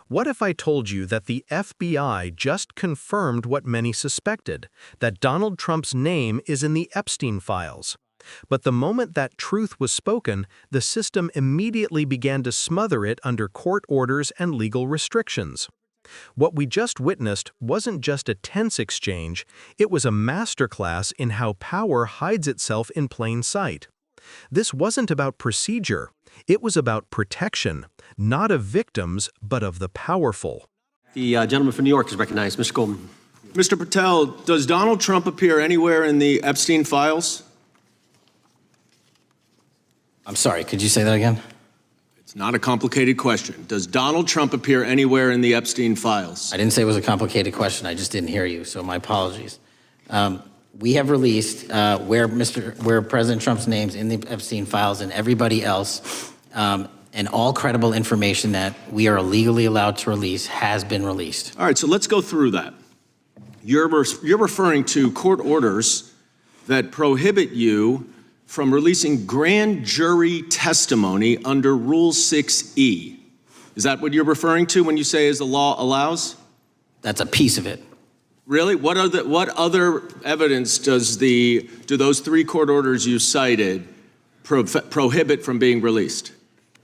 What if I told you that the FBI just confirmed what many suspected, that Donald Trump's name is in the Epstein files? But the moment that truth was spoken, the system immediately began to smother it under court orders and legal restrictions. What we just witnessed wasn't just a tense exchange, it was a masterclass in how power hides itself in plain sight. This wasn't about procedure, it was about protection, not of victims, but of the powerful. The gentleman from New York is recognized. Mr. Goldman. Mr. Patel, does Donald Trump appear anywhere in the Epstein files? I'm sorry, could you say that again? It's not a complicated question. Does Donald Trump appear anywhere in the Epstein files? I didn't say it was a complicated question. I just didn't hear you, so my apologies. We have released where President Trump's name's in the Epstein files and everybody else, and all credible information that we are legally allowed to release has been released. All right, so let's go through that. You're referring to court orders that prohibit you from releasing grand jury testimony under Rule 6E. Is that what you're referring to when you say as the law allows? That's a piece of it. Really? What other evidence do those three court orders you cited prohibit from being released?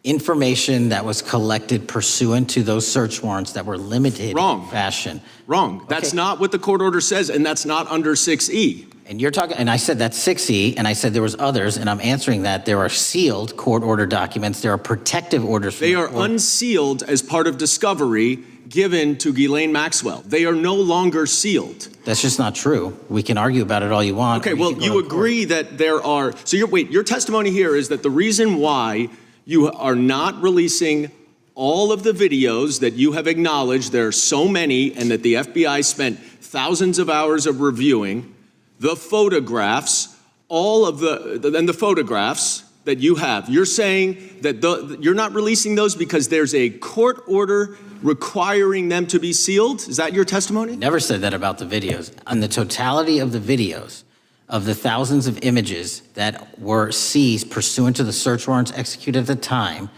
Information that was collected pursuant to those search warrants that were limited in fashion. Wrong. That's not what the court order says, and that's not under 6E. And you're talking, and I said that's 6E, and I said there was others, and I'm answering that. There are sealed court order documents. There are protective orders. They are unsealed as part of discovery given to Ghislaine Maxwell. They are no longer sealed. That's just not true. We can argue about it all you want. Okay, well, you agree that there are, so your testimony here is that the reason why you are not releasing all of the videos that you have acknowledged, there are so many, and that the FBI spent thousands of hours of reviewing, the photographs, the photographs that you have. You're saying that you're not releasing those because there's a court order requiring them to be sealed? Is that your testimony? Never said that about the videos. On the totality of the videos, of the thousands of images that were seized pursuant to the search warrants executed at the time,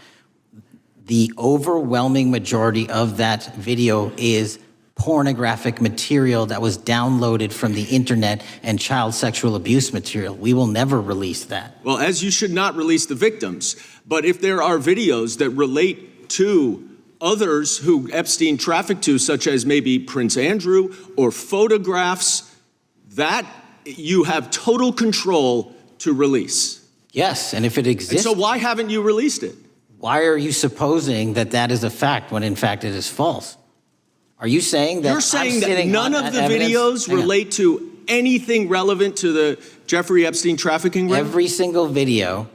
the overwhelming majority of that video is pornographic material that was downloaded from the internet and child sexual abuse material. We will never release that. Well, as you should not release the victims, but if there are videos that relate to others who Epstein trafficked to, such as maybe Prince Andrew, or photographs, that you have total control to release. Yes, and if it exists... And so why haven't you released it? Why are you supposing that that is a fact when in fact it is false? Are you saying that you're saying that none of the videos relate to anything relevant to the Jeffrey Epstein trafficking ring? Every single video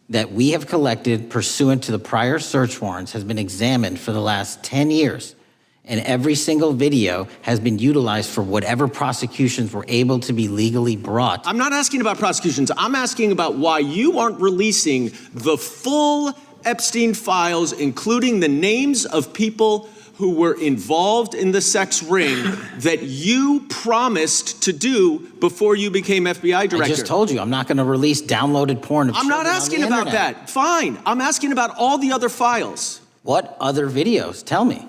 that we have collected pursuant to the prior search warrants has been examined for the last 10 years. And every single video has been utilized for whatever prosecutions were able to be legally brought. I'm not asking about prosecutions. I'm asking about why you aren't releasing the full Epstein files, including the names of people who were involved in the sex ring that you promised to do before you became FBI director. I just told you, I'm not going to release downloaded porn of I'm not asking about that. Fine. I'm asking about all the other files. What other videos? Tell me.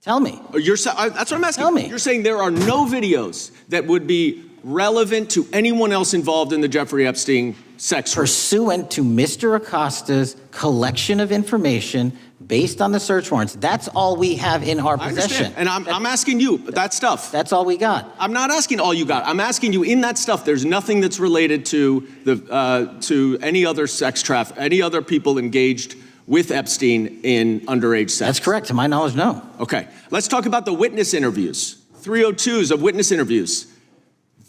Tell me. That's what I'm asking. Tell me. You're saying there are no videos that would be relevant to anyone else involved in the Jeffrey Epstein sex ring. Pursuant to Mr. Acosta's collection of information based on the search warrants. That's all we have in our possession. And I'm asking you, that stuff. That's all we got. I'm not asking all you got. I'm asking you, in that stuff, there's nothing that's related to any other sex traffic, any other people engaged with Epstein in underage sex. That's correct. To my knowledge, no. Okay. Let's talk about the witness interviews. 302s of witness interviews.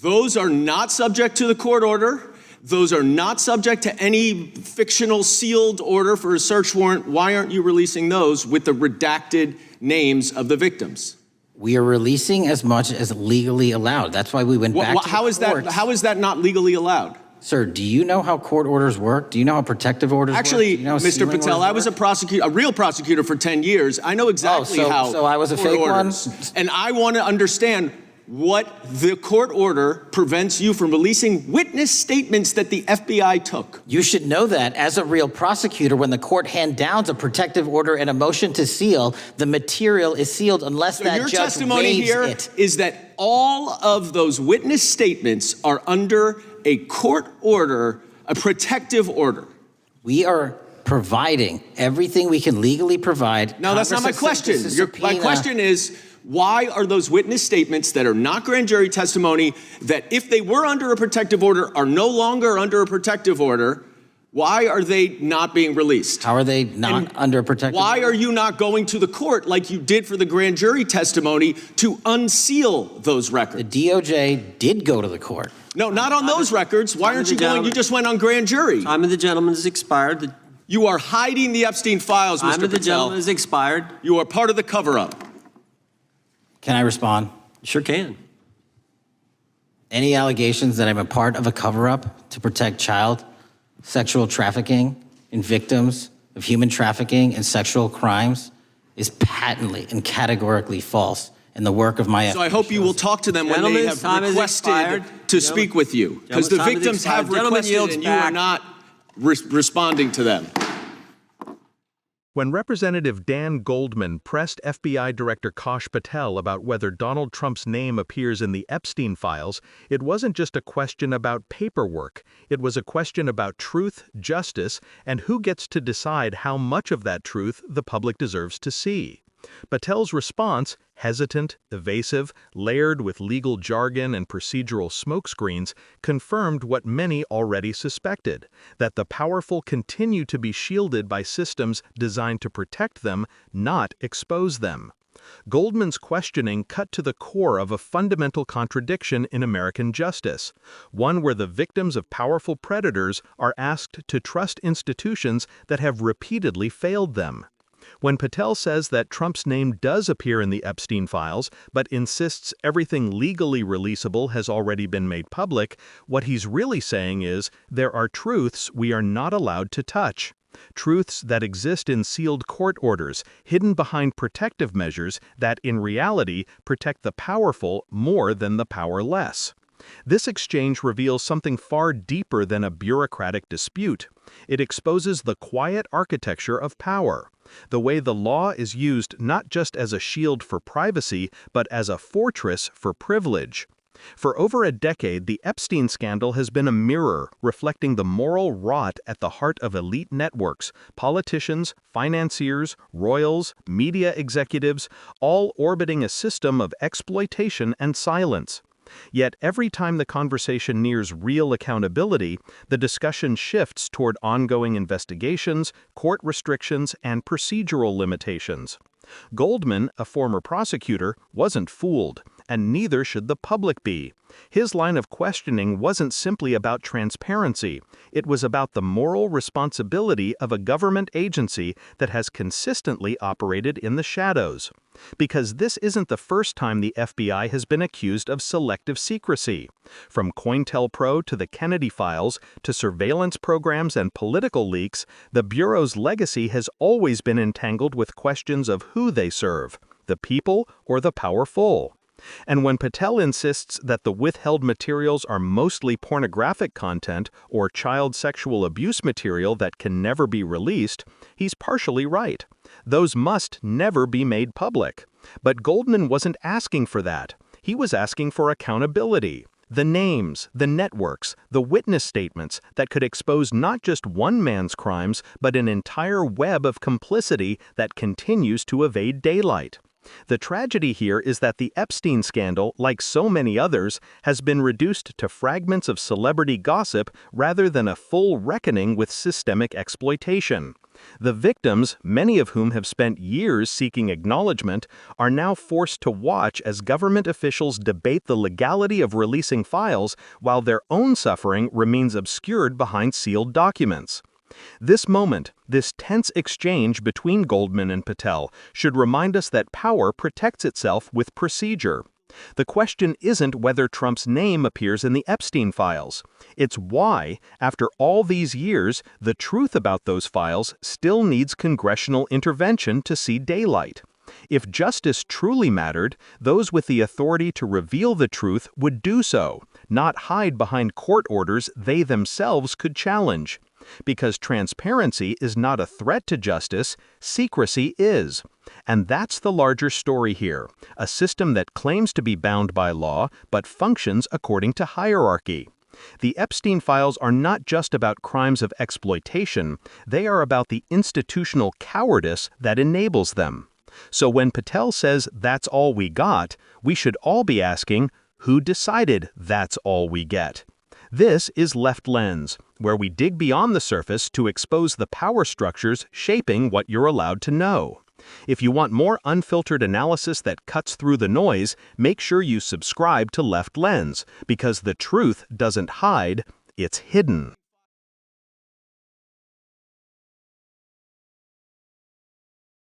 Those are not subject to the court order. Those are not subject to any fictional sealed order for a search warrant. Why aren't you releasing those with the redacted names of the victims? We are releasing as much as legally allowed. That's why we went back to the courts. How is that not legally allowed? Sir, do you know how court orders work? Do you know how protective orders work? Actually, Mr. Patel, I was a real prosecutor for 10 years. I know exactly how. So I was a fake one? And I want to understand what the court order prevents you from releasing witness statements that the FBI took. You should know that as a real prosecutor, when the court hand downs a protective order and a motion to seal, the material is sealed unless So that your judge testimony waives here it. is that all of those witness statements are under a court order, a protective order. We are providing everything we can legally provide. No, that's not my question. My question is, why are those witness statements that are not grand jury testimony, that if they were under a protective order are no longer under a protective order, why are they not being released? How are they not under a protective order? Why are you not going to the court like you did for the grand jury testimony to unseal those records? The DOJ did go to the court. No, not on those records. Why aren't you going? You just went on grand jury. Time of the gentleman has expired. You are hiding the Epstein files, Mr. Patel. Time of the gentleman has expired. You are part of the cover-up. Can I respond? Sure can. Any allegations that I'm a part of a cover-up to protect child sexual trafficking and victims of human trafficking and sexual crimes is patently and categorically false in the work of my So I hope you will talk to them when they have requested to speak with you, because the victims have requested and you are not responding to them. When Representative Dan Goldman pressed FBI Director Kash Patel about whether Donald Trump's name appears in the Epstein files, it wasn't just a question about paperwork. It was a question about truth, justice, and who gets to decide how much of that truth the public deserves to see. Patel's response, hesitant, evasive, layered with legal jargon and procedural smokescreens, confirmed what many already suspected, that the powerful continue to be shielded by systems designed to protect them, not expose them. Goldman's questioning cut to the core of a fundamental contradiction in American justice, one where the victims of powerful predators are asked to trust institutions that have repeatedly failed them. When Patel says that Trump's name does appear in the Epstein files, but insists everything legally releasable has already been made public, what he's really saying is there are truths we are not allowed to touch. Truths that exist in sealed court orders, hidden behind protective measures that, in reality, protect the powerful more than the powerless. This exchange reveals something far deeper than a bureaucratic dispute. It exposes the quiet architecture of power, the way the law is used not just as a shield for privacy, but as a fortress for privilege. For over a decade, the Epstein scandal has been a mirror reflecting the moral rot at the heart of elite networks, politicians, financiers, royals, media executives, all orbiting a system of exploitation and silence. Yet every time the conversation nears real accountability, the discussion shifts toward ongoing investigations, court restrictions, and procedural limitations. Goldman, a former prosecutor, wasn't fooled, and neither should the public be. His line of questioning wasn't simply about transparency. It was about the moral responsibility of a government agency that has consistently operated in the shadows. Because this isn't the first time the FBI has been accused of selective secrecy. From COINTELPRO to the Kennedy files to surveillance programs and political leaks, the Bureau's legacy has always been entangled with questions of who they serve, the people or the powerful. And when Patel insists that the withheld materials are mostly pornographic content or child sexual abuse material that can never be released, he's partially right. Those must never be made public. But Goldman wasn't asking for that. He was asking for accountability. The names, the networks, the witness statements that could expose not just one man's crimes, but an entire web of complicity that continues to evade daylight. The tragedy here is that the Epstein scandal, like so many others, has been reduced to fragments of celebrity gossip rather than a full reckoning with systemic exploitation. The victims, many of whom have spent years seeking acknowledgement, are now forced to watch as government officials debate the legality of releasing files while their own suffering remains obscured behind sealed documents. This moment, this tense exchange between Goldman and Patel, should remind us that power protects itself with procedure. The question isn't whether Trump's name appears in the Epstein files. It's why, after all these years, the truth about those files still needs congressional intervention to see daylight. If justice truly mattered, those with the authority to reveal the truth would do so, not hide behind court orders they themselves could challenge. Because transparency is not a threat to justice, secrecy is. And that's the larger story here, a system that claims to be bound by law but functions according to hierarchy. The Epstein files are not just about crimes of exploitation, they are about the institutional cowardice that enables them. So when Patel says that's all we got, we should all be asking, who decided that's all we get? This is Left Lens, where we dig beyond the surface to expose the power structures shaping what you're allowed to know. If you want more unfiltered analysis that cuts through the noise, make sure you subscribe to Left Lens, because the truth doesn't hide, it's hidden.